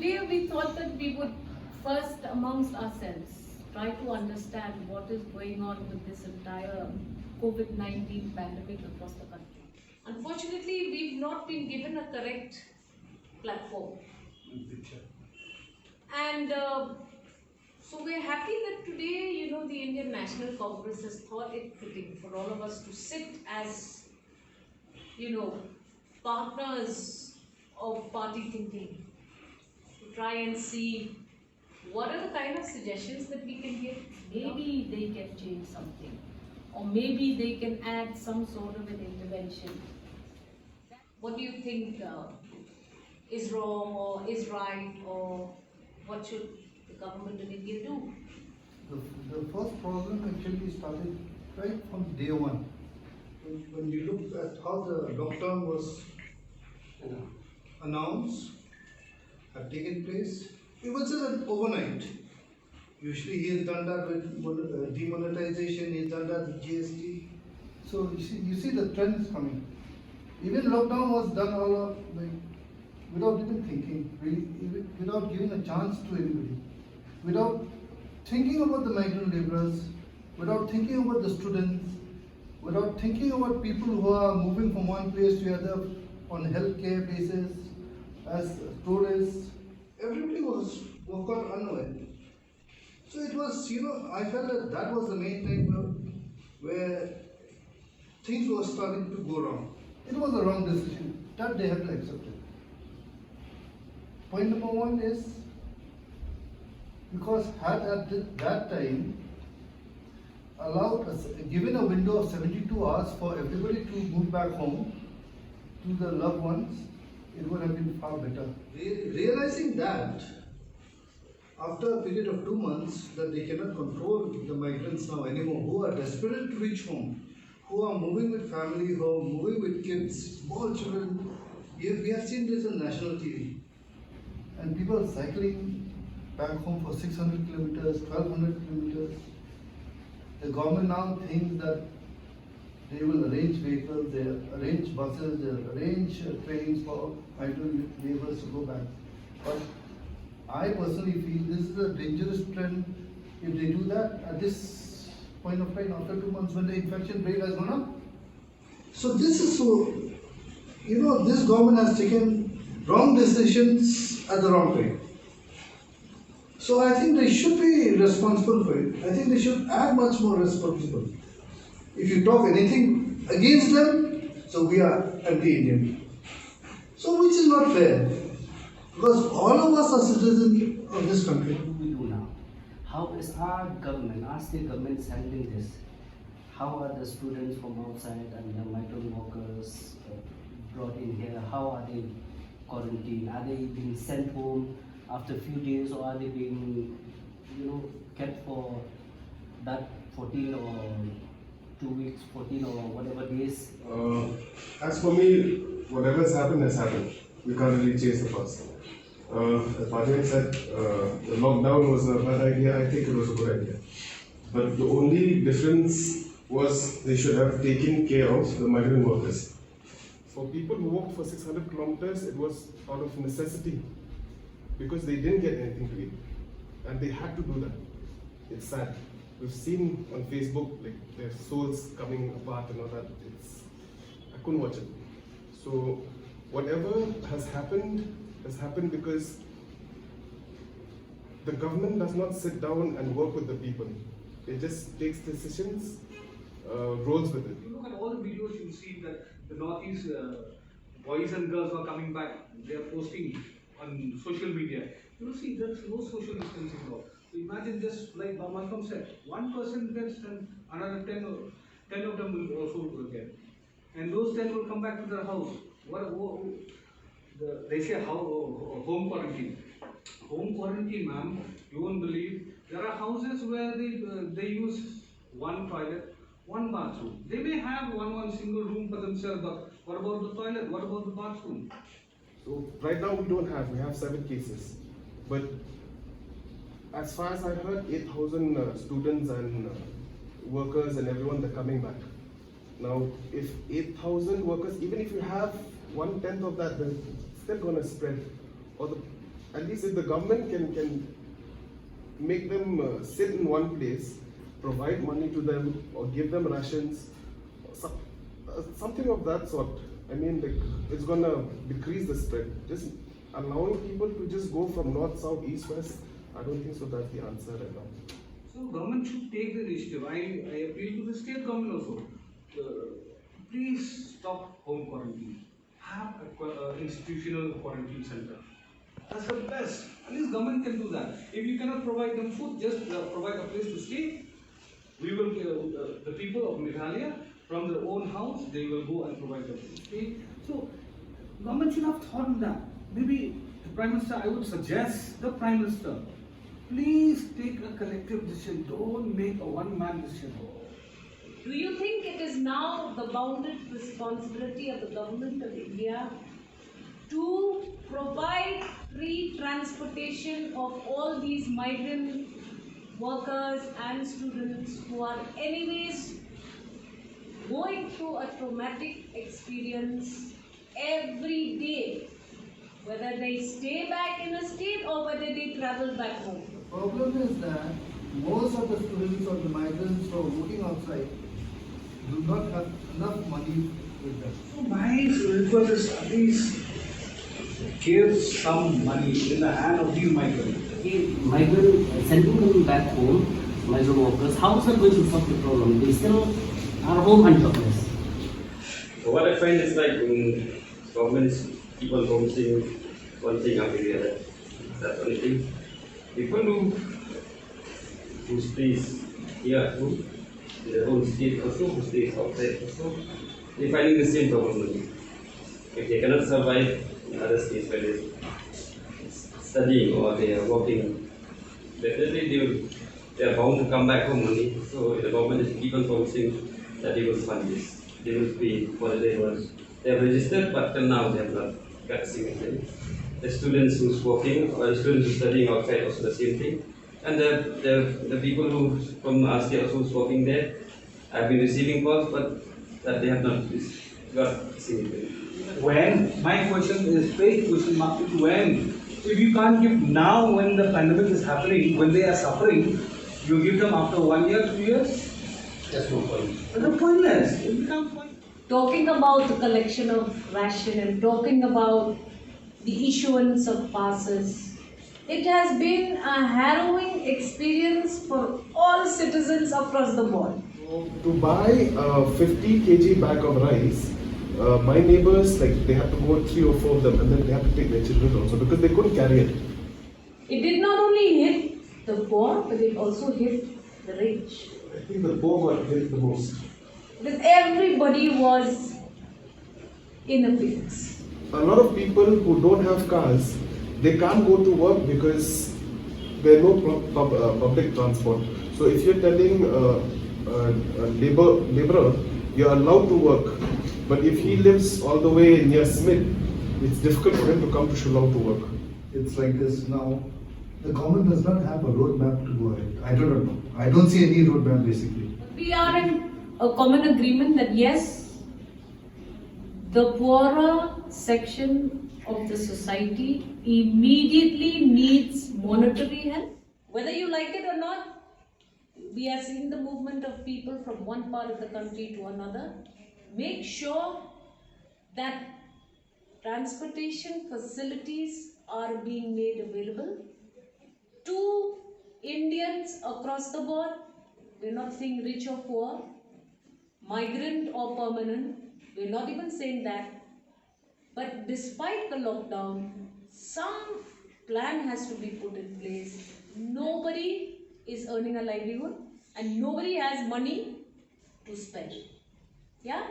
today we thought that we would first amongst ourselves try to understand what is going on with this entire COVID-19 pandemic across the country. Unfortunately, we've not been given a correct platform. And so we're happy that today, the Indian National Congress has thought it fitting for all of us to sit as, partners of party thinking, to try and see what are the kind of suggestions that we can give. Maybe they can change something, or maybe they can add some sort of an intervention. What do you think is wrong or is right, or what should the government of India do? The first problem actually started right from day one. When you look at how the lockdown was announced, had taken place, it was just an overnight. Usually he has done that with demonetization, he has done that with GST. So you see the trend is coming. Even lockdown was done all of, without even thinking, without giving a chance to anybody, without thinking about the migrant laborers, without thinking about the students, without thinking about people who are moving from one place to the other on healthcare basis, as tourists. Everybody was caught unaware. So it was, I felt that was the main thing where things were starting to go wrong. It was a wrong decision that they had to accept it. Point number one is, because had at that time allowed us, given a window of 72 hours for everybody to move back home to their loved ones, it would have been far better. Realizing that after a period of 2 months that they cannot control the migrants now anymore, who are desperate to reach home, who are moving with family, who are moving with kids, small children. We have seen this on national TV. And people cycling back home for 600 kilometers, 1200 kilometers. The government now thinks that they will arrange vehicles, they arrange buses, they arrange trains for migrant laborers to go back. But I personally feel this is a dangerous trend if they do that at this point of time after 2 months when the infection rate has gone up. So this is this government has taken wrong decisions at the wrong time. So I think they should be responsible for it. I think they should act much more responsible. If you talk anything against them, so we are anti-Indian. So which is not fair. Because all of us are citizens of this country. What do we do now? How is our government, our state government handling this? How are the students from outside and the migrant workers brought in here? How are they quarantined? Are they being sent home after a few days, or are they being, kept for that 14 or 2 weeks, 14 or whatever days? As for me, whatever has happened. We can't really chase the past. As Bhajan said, the lockdown was a bad idea. I think it was a good idea. But the only difference was they should have taken care of the migrant workers. For people who walked for 600 kilometers, it was out of necessity because they didn't get anything to eat. And they had to do that. It's sad. We've seen on Facebook their souls coming apart and all that. I couldn't watch it. So whatever has happened because the government does not sit down and work with the people. It just takes decisions, rolls with it. You look at all the videos, you see that the Northeast boys and girls are coming back. They are posting on social media. You see, there's no social distancing law. So imagine just like Malcolm said, one person gets and another 10 of them will also get. And those 10 will come back to their house. They say home quarantine. Home quarantine, ma'am, you won't believe. There are houses where they use one toilet, one bathroom. They may have one single room for themselves, but what about the toilet? What about the bathroom? So right now we have 7 cases. But as far as I heard, 8,000 students and workers and everyone, they're coming back. Now, if 8,000 workers, even if you have 1/10 of that, then it's still going to spread. Or at least if the government can make them sit in one place, provide money to them or give them rations, something of that sort. I mean, like, it's gonna decrease the spread. Just allowing people to just go from north, south, east, west, I don't think so that's the answer right now. So government should take the initiative. I appeal to the state government also. Please stop home quarantine. Have a institutional quarantine center. That's the best. At least government can do that. If you cannot provide them food, just provide a place to stay. We will the people of Meghalaya from their own house, they will go and provide them food. Okay? So government should have thought of that. Maybe the Prime Minister, I would suggest the Prime Minister, please take a collective decision. Don't make a one-man decision. Do you think it is now the bounded responsibility of the government of India to provide free transportation of all these migrant workers and students who are anyways going through a traumatic experience every day, whether they stay back in a state or whether they travel back home? The problem is that most of the students or the migrants who are working outside do not have enough money with them. So my request is at least give some money in the hand of these migrants. Sending them back home, migrant workers, how is that going to solve the problem? They still are home and jobless. So what I find is like governments keep on promising one thing after the other. That's the only thing. People who stays here at home, in their own state also, who stays outside also, they're finding the same problem only. If they cannot survive in other states where they're studying or they are working, definitely they are bound to come back home only. So the government is keep on promising that they will fund this. They will pay for the laborers. They have registered, but till now they have not got a single thing. The students who's working or the students who's studying outside also the same thing. And the people who from our state also who's working there have been receiving calls, but that they have not got a single thing. When? My question is straight question mark is when? If you can't give now when the pandemic is happening, when they are suffering, you give them after 1 year, 2 years? That's no point. That's pointless. It becomes pointless. Talking about the collection of ration and talking about the issuance of passes, it has been a harrowing experience for all citizens across the board. To buy a 50 kg bag of rice, my neighbors, like, they had to go 3 or 4 of them, and then they had to take their children also because they couldn't carry it. It did not only hit the poor, but it also hit the rich. I think the poor got hit the most. Because everybody was in a fix. A lot of people who don't have cars, they can't go to work because there are no public transport. So if you're telling a laborer, you're allowed to work, but if he lives all the way near Smith, it's difficult for him to come to Shillong to work. It's like this now. The government does not have a roadmap to go ahead. I don't know. I don't see any roadmap basically. We are in a common agreement that yes, the poorer section of the society immediately needs monetary help. Whether you like it or not, we are seeing the movement of people from one part of the country to another. Make sure that transportation facilities are being made available to Indians across the board. We're not saying rich or poor, migrant or permanent. We're not even saying that. But despite the lockdown, some plan has to be put in place. Nobody is earning a livelihood and nobody has money to spend. Yeah?